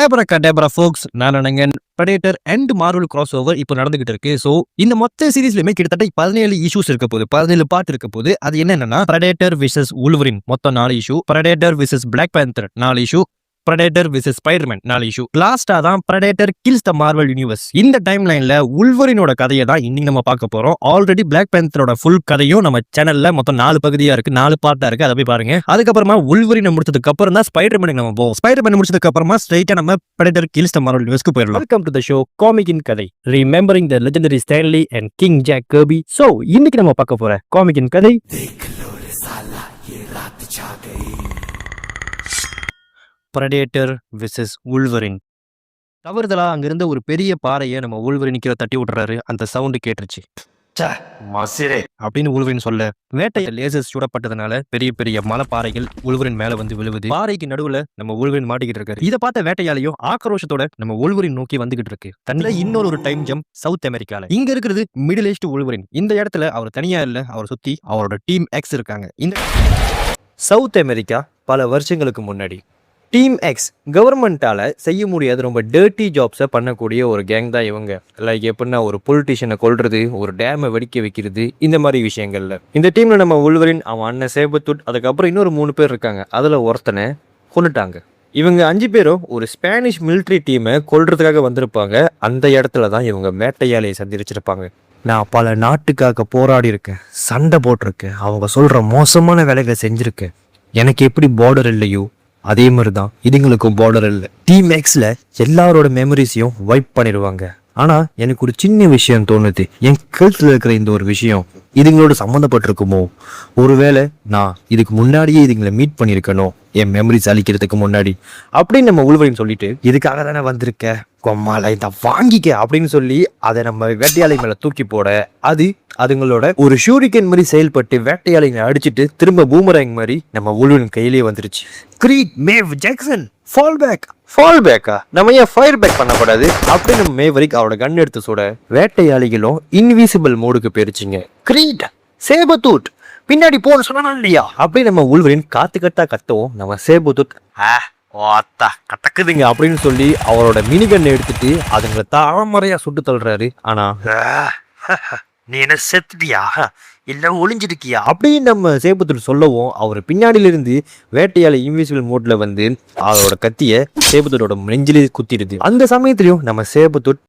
Abracadabra folks, நானங்க Predator and Marvel crossover இப்போ நடந்துகிட்டு இருக்கு. ஸோ இந்த மொத்த சீரீஸ்லயுமே கிட்டத்தட்ட 17 இஷ்யூஸ் இருக்க போகுது, 17 பார்ட் இருக்க போகுது. அது என்னன்னா Predator vs Wolverine மொத்தம் 4 issue, Predator vs Black Panther 4 issue, Predator vs Spider-Man 4 issue. லாஸ்டா தான் Predator kills the Marvel Universe. இந்த டைம் லைன்ல உல்வரினோட கதையை தான் இன்னைக்கு நம்ம பார்க்க போறோம். ஆல்ரெடி Black Pantherோட ஃபுல் கதையும் நம்ம சேனல்ல மொத்தம் 4 பகுதியா இருக்கு, 4 பார்ட்டா இருக்கு, அதை போய் பாருங்க. அதுக்கப்புறமா உல்வரினை முடிச்சதுக்கு அப்புறம் தான் Spider-Man நம்ம போவோம். Spider-Man முடிச்சதுக்கு அப்புறமா ஸ்ட்ரைட்டா நம்ம Predator kills the Marvel Universe போயிடலாம். வெல்கம் டு தி ஷோ காமிக்கின் கதை, remembering the legendary Stan Lee and King Jack Kirby. So இன்னைக்கு நம்ம பார்க்க போற காமிக்கின் கதை Predator vs Wolverine. தவறுதலா அங்கிருந்த ஒரு பெரிய பாறையை நம்ம Wolverine கீழே தட்டி விட்டுறாரு. அந்த சவுண்டு கேட்டுருச்சு. அப்படின்னு Wolverine சொல்ல, வேட்டைய லேசர்ஸ் சுடப்பட்டதுனால பெரிய பெரிய மலைப்பாறைகள் Wolverine மேல வந்து விழுவுது. பாறைக்கு நடுவுல நம்ம Wolverine மாட்டிக்கிட்டு இருக்காரு. இதை பார்த்த வேட்டையாலையும் ஆக்ரோஷத்தோட நம்ம Wolverine நோக்கி வந்துகிட்டு இருக்கு. தன்னில இன்னொரு டைம் ஜம்ப் சவுத் அமெரிக்கால. இங்க இருக்கிறது மிடில் ஈஸ்ட் Wolverine. இந்த இடத்துல அவர் தனியா இல்ல, அவர் சுத்தி அவரோட டீம் எக்ஸ் இருக்காங்க. இந்த சவுத் அமெரிக்கா பல வருஷங்களுக்கு முன்னாடி டீம் எக்ஸ் கவர்மெண்ட்டால் செய்ய முடியாத ரொம்ப டர்ட்டி ஜாப்ஸை பண்ணக்கூடிய ஒரு கேங் தான் இவங்க. லைக் எப்படின்னா ஒரு பொலிட்டிஷியனை கொல்றது, ஒரு டேமை வெடிக்க வைக்கிறது, இந்த மாதிரி விஷயங்கள்ல. இந்த டீமில் நம்ம உல்வரின், அவன் அண்ணன் சேபத்துட், அதுக்கப்புறம் இன்னொரு 3 பேர் இருக்காங்க. அதில் ஒருத்தனை கொண்டுட்டாங்க. இவங்க 5 பேரும் ஒரு ஸ்பானிஷ் மிலிட்ரி டீமை கொல்றதுக்காக வந்திருப்பாங்க. அந்த இடத்துல தான் இவங்க வேட்டையாளியை சந்திச்சிருப்பாங்க. நான் பல நாட்டுக்காக போராடி இருக்கேன், சண்டை போட்டிருக்கேன், அவங்க சொல்கிற மோசமான வேலைகளை செஞ்சுருக்கேன். எனக்கு எப்படி பார்டர் இல்லையோ அதே மாதிரி தான் இதுங்களுக்கும் பார்டர் இல்லை. டீம் எக்ஸில் எல்லாரோட மெமரிஸையும் வைப் பண்ணிடுவாங்க. ஆனால் எனக்கு ஒரு சின்ன விஷயம் தோணுது. என் கழுத்தில் இருக்கிற இந்த ஒரு விஷயம் இதுங்களோட சம்மந்தப்பட்டிருக்குமோ? ஒருவேளை நான் இதுக்கு முன்னாடியே இதுங்களை மீட் பண்ணியிருக்கணும், என் மெமரிஸ் அழிக்கிறதுக்கு முன்னாடி அப்படின்னு நம்ம உல்வரின் சொல்லிட்டு, இதுக்காக தானே வந்திருக்க கொம்மால இதை வாங்கிக்க அப்படின்னு சொல்லி அதை நம்ம வேட்டையாளி மேலே தூக்கி போட, அதுங்களோட ஒரு ஷூரிகன் மாதிரி செயல்பட்டு வேட்டையாளிகளை அடிச்சுட்டு திரும்ப பூமராங் மாதிரி நம்ம உல்வரின் கையிலேயே வந்துருச்சு. கிரீட், மேவ், ஜாக்சன், ஃபால் பேக்கா? நம்ம ஏன் ஃபயர் பேக் பண்ணக்கூடாது அப்படின்னு நம்ம மேவரிக் அவரோட கன் எடுத்து சுட, வேட்டையாளிகளும் இன்விசிபிள் மோடுக்கு போயிருச்சுங்க. கிரீட், சேபத்தூட் பின்னாடி போன்னு சொன்னா இல்லையா அப்படின்னு நம்ம உல்வரின் காத்து கத்தவும், நம்ம சேபத்தூட் கட்டக்குதுங்க அப்படின்னு சொல்லி அவரோட மினிகன் எடுத்துட்டு அதுங்களை தாமரையா சுட்டு தள்ளுறாரு. ஆனா நீ என்ன செத்துட்டியா இல்ல ஒளிஞ்சிருக்கியா அப்படின்னு நம்ம சேபத்தூட் சொல்லவும், அவர் பின்னாடியிலிருந்து வேட்டையாளி இன்விசிபிள் மோட்ல வந்து அவரோட கத்திய சேபத்தூட்டோட நெஞ்சிலே குத்திடுது. அந்த சமயத்திலையும் நம்ம சேபத்தூட்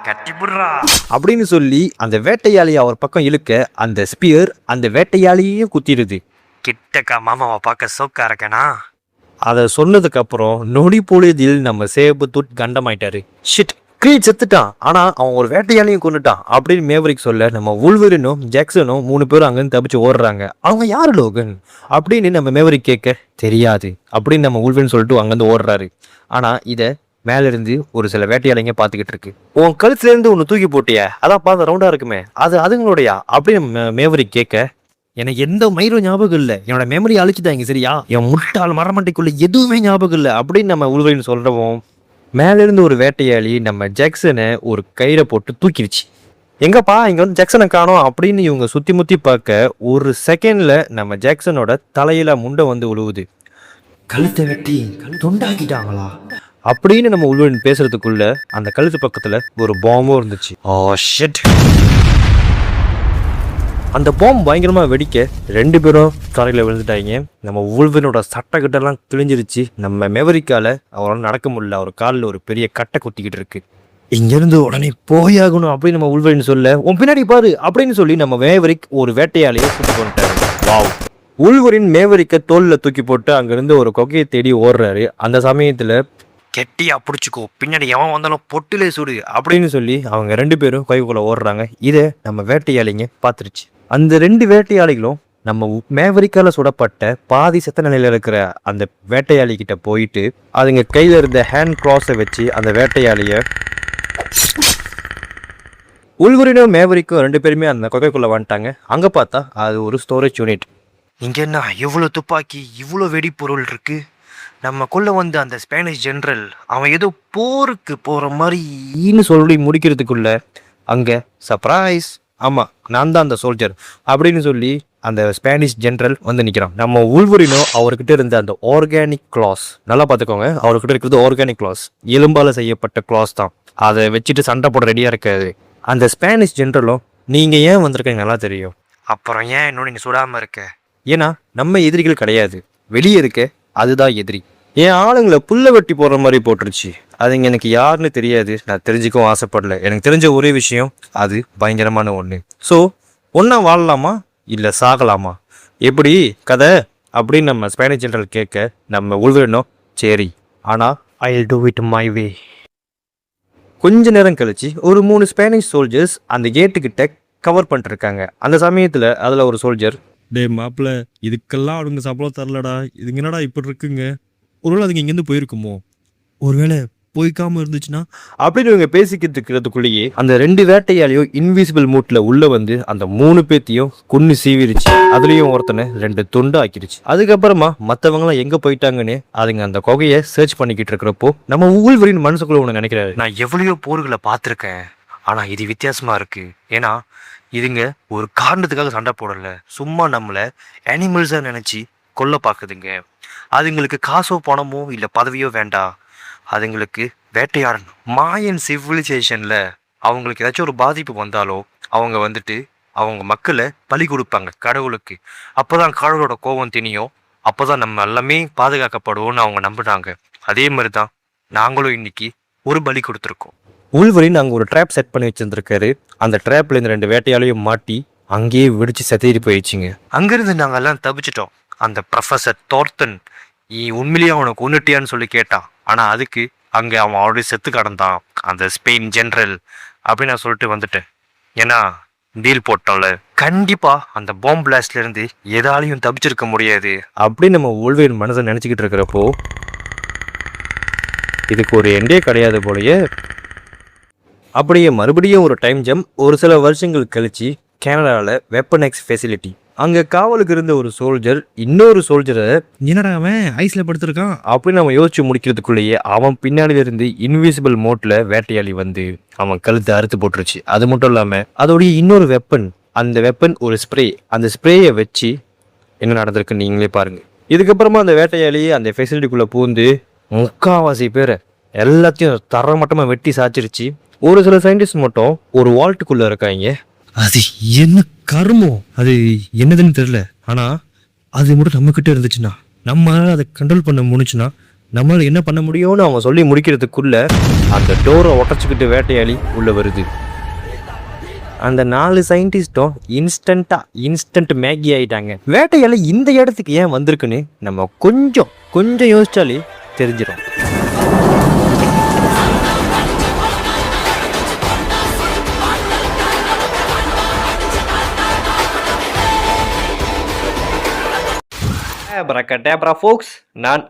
கட்டிபுடுறா அப்படின்னு சொல்லி அந்த வேட்டையாளியை அவர் பக்கம் இழுக்க, அந்த ஸ்பியர் அந்த வேட்டையாளியையும் குத்திடுது. கிட்டக்கா மாமாவை பார்க்க சோக்கா இருக்கனா? அதை சொன்னதுக்கு அப்புறம் நொடி பொழுதில் நம்ம சேபத்தூட் கண்டமாயிட்டாரு. ஷிட், கிரீட் செத்துட்டான், ஆனா அவன் ஒரு வேட்டையாளியும் கொண்டுட்டான் அப்படின்னு மேவரிக் சொல்ல, நம்ம உல்வரினும் ஜாக்சனும் 3 பேரும் அங்கிருந்து தப்பிச்சு ஓடுறாங்க. அவங்க யாரு லோகன் அப்படின்னு நம்ம மேவரிக் கேட்க, தெரியாது அப்படின்னு நம்ம உல்வரின் சொல்லிட்டு அங்கிருந்து ஓடுறாரு. ஆனா இதை மேல இருந்து ஒரு சில வேட்டையாளிங்க பாத்துக்கிட்டு இருக்கு. உன் கழுத்துல இருந்து ஒன்னு தூக்கி போட்டிய, அதான் பார்த்த ரவுண்டா இருக்குமே, அதுங்களோடையா அப்படின்னு மேவரிக் கேட்க, எனக்கு எந்த மயிரும் ஞாபகம் இல்லை, என்னோட மெமரி அழிச்சுட்டாங்க சரியா, என் முட்டாள் மரமண்டைக்குள்ள எதுவுமே ஞாபகம் இல்லை அப்படின்னு நம்ம உல்வரின் சொல்றவோம், மேலிருந்து ஒரு வேட்டையாளி நம்ம ஜாக்சனை ஒரு கயிறை போட்டு தூக்கிடுச்சு. எங்கப்பா இங்க வந்து ஜாக்சனை காணோம் அப்படின்னு இவங்க சுத்தி முத்தி பார்க்க, ஒரு செகண்ட்ல நம்ம ஜாக்சனோட தலையில முண்டை வந்து விழுவுது. கழுத்தை வெட்டி துண்டாக்கிட்டாங்களா அப்படின்னு நம்ம உல்வரின் பேசுறதுக்குள்ள அந்த கழுத்து பக்கத்துல ஒரு பாம்பும் இருந்துச்சு. Oh shit! அந்த பாம்பு பயங்கரமா வெடிக்க 2 பேரும் தரையில விழுந்துட்டாங்க. நம்ம உல்வரினோட சட்டை கிட்டெல்லாம் கிழிஞ்சிருச்சு. நம்ம மெவரிக்கால அவரால் நடக்க முடியல, அவர் காலில் ஒரு பெரிய கட்டை குத்திக்கிட்டு இருக்கு. இங்கிருந்து உடனே போயாகணும் அப்படின்னு நம்ம உல்வரின் சொல்ல, உன் பின்னாடி பாரு அப்படின்னு சொல்லி நம்ம மேவரிக் ஒரு வேட்டையாளியை சுட்டு கொண்டுட்டாரு. வாவ்! உல்வரின் மேவரிக்க தோல்ல தூக்கி போட்டு அங்கிருந்து ஒரு கொகையை தேடி ஓடுறாரு. அந்த சமயத்துல கெட்டியா பிடிச்சிக்கோ, பின்னாடி எவன் வந்தாலும் பொட்டிலே சுடு அப்படின்னு சொல்லி அவங்க 2 பேரும் கொகைக்குள்ள ஓடுறாங்க. இதை நம்ம வேட்டையாளிங்க பார்த்துருச்சு. அந்த 2 வேட்டையாளிகளும் நம்ம மேவரிக்கால சுடப்பட்ட பாதி செத்த நிலையில இருக்கிற அந்த வேட்டையாளி கிட்ட போயிட்டு அதுங்க கையில இருந்த ஹேண்ட் கிராஸை வச்சு அந்த வேட்டையாளிய, உல்வரினும் மேவரிக்கும் 2 பேருமே அந்த கொகைக்குள்ள வந்துட்டாங்க. அங்க பார்த்தா அது ஒரு ஸ்டோரேஜ் யூனிட். இங்க என்ன இவ்வளோ துப்பாக்கி, இவ்வளோ வெடிப்பொருள் இருக்கு? நம்மக்குள்ள வந்து அந்த ஸ்பானிஷ் ஜெனரல் அவன் ஏதோ போருக்கு போற மாதிரின்னு சொல்லி முடிக்கிறதுக்குள்ள அங்க சர்ப்ரைஸ், ஆமா, நான் தான் அந்த சோல்ஜர் அப்படின்னு சொல்லி அந்த ஸ்பானிஷ் ஜெனரல் வந்து நிற்கிறான். நம்ம உள்வரினோ அவர்கிட்ட இருந்த அந்த ஆர்கானிக் கிளாஸ், நல்லா பார்த்துக்கோங்க, அவர்கிட்ட இருக்கிறது ஆர்கானிக் கிளாஸ், எலும்பால செய்யப்பட்ட கிளாஸ் தான். அதை வச்சுட்டு சண்டை போட ரெடியாக இருக்காது. அந்த ஸ்பானிஷ் ஜெனரலும் நீங்கள் ஏன் வந்திருக்கீங்க நல்லா தெரியும், அப்புறம் ஏன் இன்னும் நீங்கள் சுடாமல் இருக்க, ஏன்னா நம்ம எதிரிகள் கிடையாது, வெளியே இருக்க அதுதான் எதிரி. என் ஆளுங்களை புல்ல வெட்டி போடுற மாதிரி போட்டுருச்சு. அதுங்க எனக்கு யாருன்னு தெரியாது, நான் தெரிஞ்சுக்கவும் ஆசைப்படல. எனக்கு தெரிஞ்ச ஒரே விஷயம் அது பயங்கரமான ஒன்று. ஸோ ஒன்றா வாழலாமா இல்லை சாகலாமா, எப்படி கதை அப்படின்னு நம்ம ஸ்பானிஷ் ஜெனரல் கேட்க நம்ம உள்வரணும் சரி, ஆனால் I will do it my way. கொஞ்ச நேரம் கழிச்சு ஒரு 3 ஸ்பானிஷ் சோல்ஜர்ஸ் அந்த கேட்டுக்கிட்ட கவர் பண்ணிருக்காங்க. அந்த சமயத்தில் அதில் ஒரு சோல்ஜர், டே மாப்பிள்ள, இதுக்கெல்லாம் அவனுங்க சம்பளம் தரலடா, இதுங்க என்னடா இப்படி இருக்குங்க, ஒருவேளை அதுங்க இங்கேருந்து போயிருக்குமோ, ஒருவேளை போய்க்காம இருந்துச்சுன்னா அப்படின்னு இவங்க பேசிக்கிட்டு இருக்கிறதுக்குள்ளேயே அந்த 2 வேட்டையாலையும் இன்விசிபிள் மூட்ல உள்ள வந்து அந்த 3 பேத்தையும் கொன்னு சீவிருச்சு. அதுலயும் ஒருத்தனை 2 துண்டு ஆக்கிருச்சு. அதுக்கப்புறமா மற்றவங்களாம் எங்க போயிட்டாங்கன்னு அதுங்க அந்த கொகையை சர்ச் பண்ணிக்கிட்டு இருக்கிறப்போ நம்ம ஊழ்வரின் மனசுக்குள்ள ஒன்று நினைக்கிறாரு, நான் எவ்வளவோ போர்களை பார்த்துருக்கேன், ஆனா இது வித்தியாசமா இருக்கு. ஏன்னா இதுங்க ஒரு காரணத்துக்காக சண்டை போடல, சும்மா நம்மள அனிமல்ஸா நினைச்சு கொல்ல பாக்குதுங்க. அதுங்களுக்கு காசோ பணமோ இல்லை பதவியோ வேண்டாம், அதுங்களுக்கு வேட்டையாடணும். மாயன் சிவிலைசேஷன்ல அவங்களுக்கு ஏதாச்சும் ஒரு பாதிப்பு வந்தாலோ அவங்க வந்துட்டு அவங்க மக்களை பலி கொடுப்பாங்க கடவுளுக்கு. அப்போதான் கடவுளோட கோபம் திணியும், அப்போதான் நம்ம எல்லாமே பாதுகாக்கப்படுவோம்னு அவங்க நம்புனாங்க. அதே மாதிரி தான் நாங்களும் இன்னைக்கு ஒரு பலி கொடுத்துருக்கோம். உள்வரின் அங்கே ஒரு ட்ராப் செட் பண்ணி வச்சிருந்துருக்காரு. அந்த ட்ராப்ல இந்த 2 வேட்டையாலையும் மாட்டி அங்கேயே வெடிச்சு செதறி போயிடுச்சுங்க. அங்கிருந்து நாங்கள் எல்லாம் தப்பிச்சிட்டோம். அந்த ப்ரொஃபஸர் தோர்த்தன் உண்மையிலேயே அவனை கொன்னுட்டியான்னு சொல்லி கேட்டான். ஆனால் அதுக்கு அங்கே அவன் ஆல்ரெடி செத்து கடந்தான் அந்த ஸ்பெயின் ஜெனரல் அப்படின்னு நான் சொல்லிட்டு வந்துட்டேன். ஏன்னா டீல் போட்டோம்ல, கண்டிப்பாக அந்த பாம்பு பிளாஸ்ட்ல இருந்து எதாலையும் தப்பிச்சிருக்க முடியாது அப்படின்னு நம்ம உள்வேன் மனசை நினச்சிக்கிட்டு இருக்கிறப்போ இதுக்கு ஒரு எண்டே கிடையாது போலயே. அப்படியே மறுபடியும் ஒரு டைம் ஜம்ப் ஒரு சில வருஷங்கள் கழிச்சு கனடாவில் வெப்பன் எக்ஸ் ஃபெசிலிட்டி. அங்கே காவலுக்கு இருந்த ஒரு சோல்ஜர் இன்னொரு சோல்ஜரை என்னடா அவன் ஐஸ்ல படுத்திருக்கான் அப்படின்னு நம்ம யோசிச்சு முடிக்கிறதுக்குள்ளேயே அவன் பின்னாடி இருந்து இன்விசிபிள் மோட்ல வேட்டையாளி வந்து அவன் கழுத்தை அறுத்து போட்டுருச்சு. அது மட்டும் இல்லாமல் அதோடைய இன்னொரு வெப்பன், அந்த வெப்பன் ஒரு ஸ்ப்ரே. அந்த ஸ்ப்ரேயை வச்சு என்ன நடந்திருக்குன்னு நீங்களே பாருங்க. இதுக்கப்புறமா அந்த வேட்டையாளி அந்த ஃபெசிலிட்டிக்குள்ளே பூந்து முக்காவாசி பேரை எல்லாத்தையும் தரமட்டமாக வெட்டி சாச்சிருச்சு. ஒரு சில சயின்டிஸ்ட் மட்டும் ஒரு வால்ட்டுக்குள்ளே இருக்காங்க. அது என்ன கர்மோ, அது என்னதுன்னு தெரியல, ஆனா அது மட்டும் நம்ம கிட்ட இருந்துச்சுன்னா, நம்மளால அதை கண்ட்ரோல் பண்ண முடிச்சுன்னா நம்மளால என்ன பண்ண முடியும்னு அவங்க சொல்லி முடிக்கிறதுக்குள்ள அந்த டோரை ஒட்டச்சுக்கிட்டு வேட்டையாளி உள்ள வருது. அந்த 4 சயின்டிஸ்டும் இன்ஸ்டன்ட் மேகி ஆயிட்டாங்க. வேட்டையாளி இந்த இடத்துக்கு ஏன் வந்திருக்குன்னு நம்ம கொஞ்சம் யோசிச்சாலே தெரிஞ்சிடும். Abracadabra folks, நான்